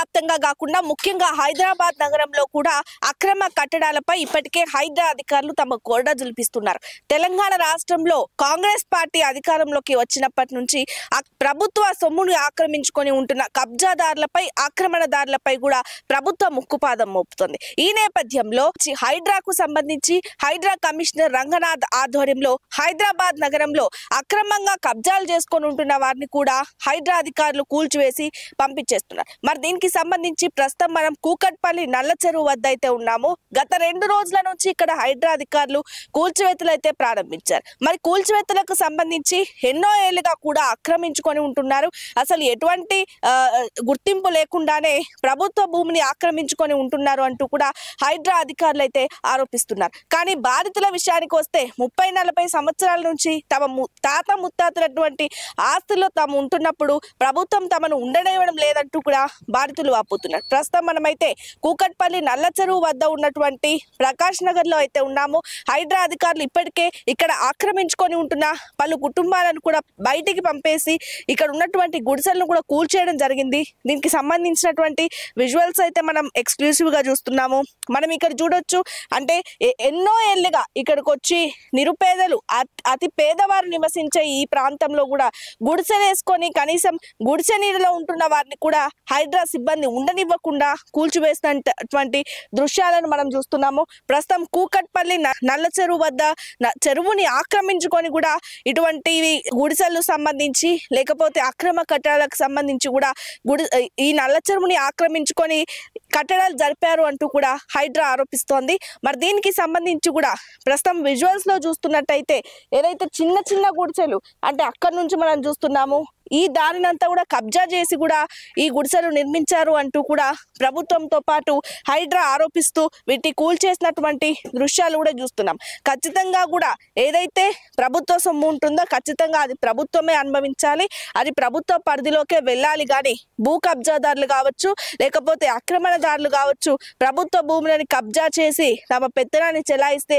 వ్యాప్తంగా కాకుండా ముఖ్యంగా హైదరాబాద్ నగరంలో కూడా అక్రమ కట్టడాలపై ఇప్పటికే హైడ్రా అధికారులు తమ గోడ జులిపిస్తున్నారు. తెలంగాణ రాష్ట్రంలో కాంగ్రెస్ పార్టీ అధికారంలోకి వచ్చినప్పటి నుంచి ప్రభుత్వ సొమ్మును ఆక్రమించుకొని ఉంటున్న కబ్జాదారులపై ఆక్రమణదారులపై కూడా ప్రభుత్వం ముక్కుపాదం మోపుతోంది. ఈ నేపథ్యంలో హైడ్రాకు సంబంధించి హైడ్రా కమిషనర్ రంగనాథ్ ఆధ్వర్యంలో హైదరాబాద్ నగరంలో అక్రమంగా కబ్జాలు చేసుకొని ఉంటున్న వారిని కూడా హైడ్రా అధికారులు కూల్చివేసి పంపించేస్తున్నారు. మరి దీనికి సంబంధించి ప్రస్తుతం మనం కూకట్పల్లి నల్ల చెరువు వద్ద అయితే ఉన్నాము. గత 2 రోజుల నుంచి ఇక్కడ హైడ్రా అధికారులు కూల్చివేతలు అయితే ప్రారంభించారు. మరి కూల్చివేతలకు సంబంధించి ఎన్నో ఏళ్లుగా కూడా ఆక్రమించుకొని ఉంటున్నారు. అసలు ఎటువంటి గుర్తింపు లేకుండానే ప్రభుత్వ భూమిని ఆక్రమించుకొని ఉంటున్నారు అంటూ కూడా హైడ్రా అధికారులు అయితే ఆరోపిస్తున్నారు. కానీ బాధితుల విషయానికి వస్తే 30-40 సంవత్సరాల నుంచి తమ తాత ముత్తాతలటువంటి ఆస్తుల్లో తాము ఉంటున్నప్పుడు ప్రభుత్వం తమను ఉండనివ్వడం లేదంటూ కూడా బాధితులు వాపోతున్నారు. ప్రస్తుతం మనమైతే కూకట్పల్లి నల్ల చెరువు వద్ద ఉన్నటువంటి ప్రకాష్ నగర్ లో అయితే ఉన్నాము. హైడ్రా అధికారులు ఇప్పటికే ఇక్కడ ఆక్రమించుకొని ఉంటున్న పలు కుటుంబాలను కూడా బయటికి పంపేసి ఇక్కడ ఉన్నటువంటి గుడిసెలను కూడా కూల్చేయడం జరిగింది. దీనికి సంబంధించినటువంటి విజువల్స్ అయితే మనం ఎక్స్క్లూసివ్ గా చూస్తున్నాము. మనం ఇక్కడ చూడొచ్చు. అంటే ఎన్నో ఏళ్లుగా ఇక్కడికి వచ్చి నిరుపేదలు అతి పేదవారు నివసించే ఈ ప్రాంతంలో కూడా గుడిసెలు వేసుకొని కనీసం గుడిసె నీడలో ఉంటున్న వారిని కూడా హైడ్రా సిబ్బంది ఉండనివ్వకుండా కూల్చివేసినటువంటి దృశ్యాలను మనం చూస్తున్నాము. ప్రస్తుతం కూకట్పల్లి నల్ల చెరువు వద్ద చెరువుని ఆక్రమించుకొని కూడా ఇటువంటి గుడిసెలకు సంబంధించి లేకపోతే అక్రమ కట్టడాలకు సంబంధించి కూడా ఈ నల్ల చెరువుని ఆక్రమించుకొని కట్టడాలు జరిపారు అంటూ కూడా హైడ్రా ఆరోపిస్తోంది. మరి దీనికి సంబంధించి కూడా ప్రస్తుతం విజువల్స్ లో చూస్తున్నట్టయితే ఏదైతే చిన్న చిన్న గుడిసెలు అంటే అక్కడ నుంచి మనం చూస్తున్నాము ఈ దారినంతా కూడా కబ్జా చేసి కూడా ఈ గుడిసెలు నిర్మించారు అంటూ కూడా ప్రభుత్వంతో పాటు హైడ్రా ఆరోపిస్తూ వీటిని కూల్చేసినటువంటి దృశ్యాలు కూడా చూస్తున్నాం. ఖచ్చితంగా కూడా ఏదైతే ప్రభుత్వ సొమ్ము ఉంటుందో ఖచ్చితంగా అది ప్రభుత్వమే అనుభవించాలి. అది ప్రభుత్వ పరిధిలోకే వెళ్ళాలి. కానీ భూ కబ్జాదారులు కావచ్చు లేకపోతే ఆక్రమణదారులు కావచ్చు ప్రభుత్వ భూములని కబ్జా చేసి తమ పెత్తనాన్ని చెలాయిస్తే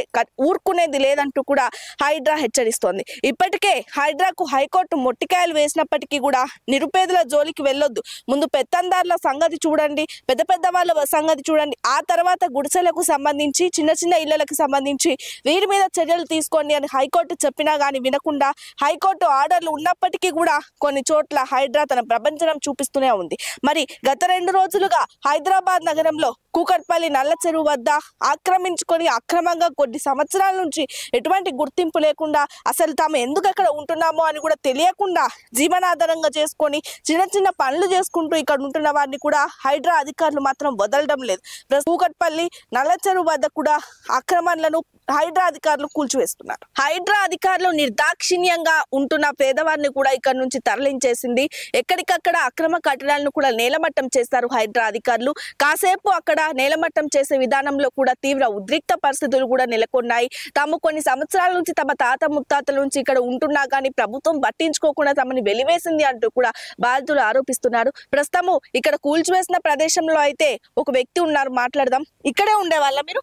ఊరుకునేది లేదంటూ కూడా హైడ్రా హెచ్చరిస్తోంది. ఇప్పటికే హైడ్రాకు హైకోర్టు మొట్టికాయలు వేసినప్పటికీ కూడా నిరుపేదల జోలికి వెళ్ళొద్దు, ముందు పెత్తందారుల సంగతి చూడండి, పెద్ద పెద్ద వాళ్ళ సంగతి చూడండి, ఆ తర్వాత గుడిసెలకు సంబంధించి చిన్న చిన్న ఇళ్లకు సంబంధించి వీరి మీద చర్యలు తీసుకోండి అని హైకోర్టు చెప్పినా గానీ వినకుండా హైకోర్టు ఆర్డర్లు ఉన్నప్పటికీ కూడా కొన్ని చోట్ల హైడ్రా తన ప్రపంచం చూపిస్తూనే ఉంది. మరి గత 2 రోజులుగా హైదరాబాద్ నగరంలో కూకట్పల్లి నల్ల చెరువు వద్ద ఆక్రమించుకొని అక్రమంగా కొన్ని సంవత్సరాల నుంచి ఎటువంటి గుర్తింపు లేకుండా అసలు తాము ఎందుకు అక్కడ ఉంటున్నామో అని కూడా తెలియకుండా జీవనాధారంగా చేసుకొని చిన్న చిన్న పనులు చేసుకుంటూ ఇక్కడ ఉంటున్న వారిని కూడా హైడ్రా అధికారులు మాత్రం వదలడం లేదు. కూకట్పల్లి నల్ల చెరువు వద్ద కూడా ఆక్రమణలను హైడ్రా అధికారులు కూల్చివేస్తున్నారు. హైడ్రా అధికారులు నిర్దాక్షిణ్యంగా ఉంటున్న పేదవారిని కూడా ఇక్కడ నుంచి తరలించేసింది. ఎక్కడికక్కడ అక్రమ కట్టడాలను కూడా నేలమట్టం చేస్తారు హైడ్రా అధికారులు. కాసేపు అక్కడ నేలమట్టం చేసే విధానంలో కూడా తీవ్ర ఉద్రిక్త పరిస్థితులు కూడా నెలకొన్నాయి. తాము కొన్ని సంవత్సరాల నుంచి తమ తాత ముత్తాతల నుంచి ఇక్కడ ఉంటున్నా కానీ ప్రభుత్వం పట్టించుకోకుండా తమని వెలివేసింది అంటూ కూడా బాధితులు ఆరోపిస్తున్నారు. ప్రస్తుతము ఇక్కడ కూల్చివేసిన ప్రదేశంలో అయితే ఒక వ్యక్తి ఉన్నారు, మాట్లాడదాం. ఇక్కడే ఉండేవాళ్ళ మీరు?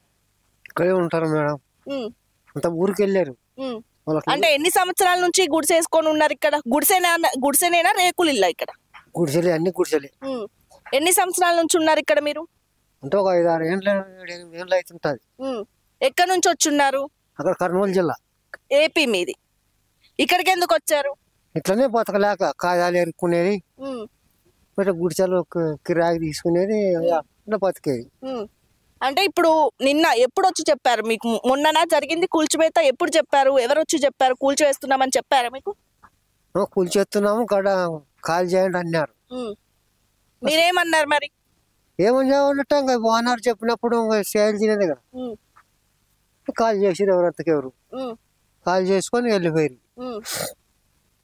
ఇక్కడే ఉంటారు మేడం. అంత ఊరికి వెళ్ళారు. అంటే ఎన్ని సంవత్సరాల నుంచి గుడిసె వేసుకొని ఉన్నారు ఇక్కడ? గుడిసెనేనా రేకులు ఇల్లా ఇక్కడ? గుడిసెలే, అన్ని గుడిసెలే. ఎన్ని సంవత్సరాల నుంచి ఉన్నారు ఇక్కడ మీరు? అంటే ఒక 5-6 ఏళ్ళు 7-8 ఏళ్ళు అవుతుంటది. ఎక్కడి నుంచి వచ్చున్నారు? అక్కడ కర్నూలు జిల్లా. ఏపీ మీది. ఇక్కడికి ఎందుకు వచ్చారు? ఇట్లనే బతకలేక కాయాలు ఎరుక్కునేది, గుడిసెలు కిరాయి తీసుకునేది, బతికేది. అంటే ఇప్పుడు నిన్న ఎప్పుడు వచ్చి చెప్పారు మీకు? మొన్ననా జరిగింది కూల్చివేత? ఎప్పుడు చెప్పారు? ఎవరు వచ్చి చెప్పారు కూల్చివేస్తున్నామని చెప్పారా మీకు? కూల్చేస్తున్నాము గడ కాల్ చేయండి అన్నారు. మీరేమన్నారు మరి? ఏమని చెప్పినట్టు ఇంకా ఓనర్ చెప్పినప్పుడు సేల్ తినేది కదా, కాల్ చేసిరు ఎవరంతకెవరు కాల్ చేసుకొని వెళ్ళిపోయారు.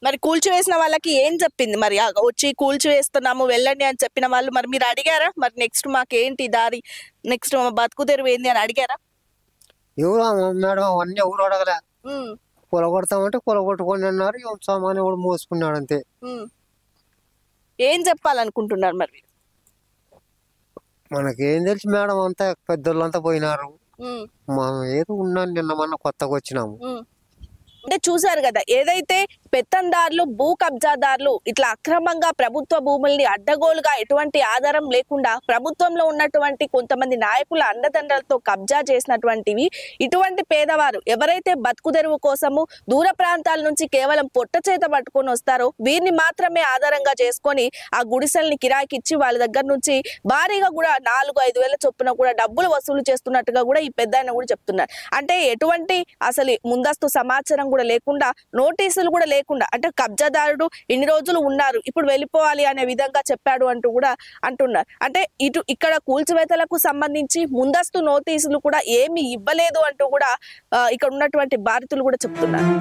మరి కూల్చివేసిన వాళ్ళకి ఏం చెప్పింది మరి? వచ్చి కూల్చివేస్తున్నాము వెళ్ళండి అని చెప్పిన వాళ్ళు మరి మీరు అడిగారా? మరి నెక్స్ట్ మాకేంటి దారి, నెక్స్ట్ బతుకు తెరువు ఏంది అని అడిగారా? ఎవరు మేడం అవన్నీ ఎవరు అడగలే. కొలగొడతామంటే కొలగొట్టుకొని అన్నారు. సామాన్ ఎవడు మోసుకున్నాడు అంతే. ఏం చెప్పాలనుకుంటున్నారు మరి? మనకేం తెలుసు మేడం, అంతా పెద్దోళ్ళంతా పోయినారు. మనం ఏదో ఉన్నాను, నిన్న మొన్న కొత్తగా వచ్చినాము. అంటే చూసారు కదా, ఏదైతే పెత్తందారులు భూ కబ్జాదారులు ఇట్లా అక్రమంగా ప్రభుత్వ భూముల్ని అడ్డగోలుగా ఎటువంటి ఆధారం లేకుండా ప్రభుత్వంలో ఉన్నటువంటి కొంతమంది నాయకుల అండదండలతో కబ్జా చేసినటువంటివి ఇటువంటి పేదవారు ఎవరైతే బతుకు తెరువు కోసము దూర ప్రాంతాల నుంచి కేవలం పొట్ట చేత పట్టుకొని వస్తారో వీరిని మాత్రమే ఆధారంగా చేసుకొని ఆ గుడిసెల్ని కిరాయికిచ్చి వాళ్ళ దగ్గర నుంచి భారీగా కూడా 4-5 వేల చొప్పున కూడా డబ్బులు వసూలు చేస్తున్నట్టుగా కూడా ఈ పెద్దాయన కూడా చెప్తున్నారు. అంటే ఎటువంటి అసలు ముందస్తు సమాచారం కూడా లేకుండా నోటీసులు కూడా లేకుండా అంటే కబ్జాదారుడు ఇన్ని రోజులు ఉన్నారు ఇప్పుడు వెళ్ళిపోవాలి అనే విధంగా చెప్పాడు అంటూ కూడా అంటున్నారు. అంటే ఇక్కడ కూల్చివేతలకు సంబంధించి ముందస్తు నోటీసులు కూడా ఏమి ఇవ్వలేదు అంటూ కూడా ఇక్కడ ఉన్నటువంటి బాధితులు కూడా చెప్తున్నారు.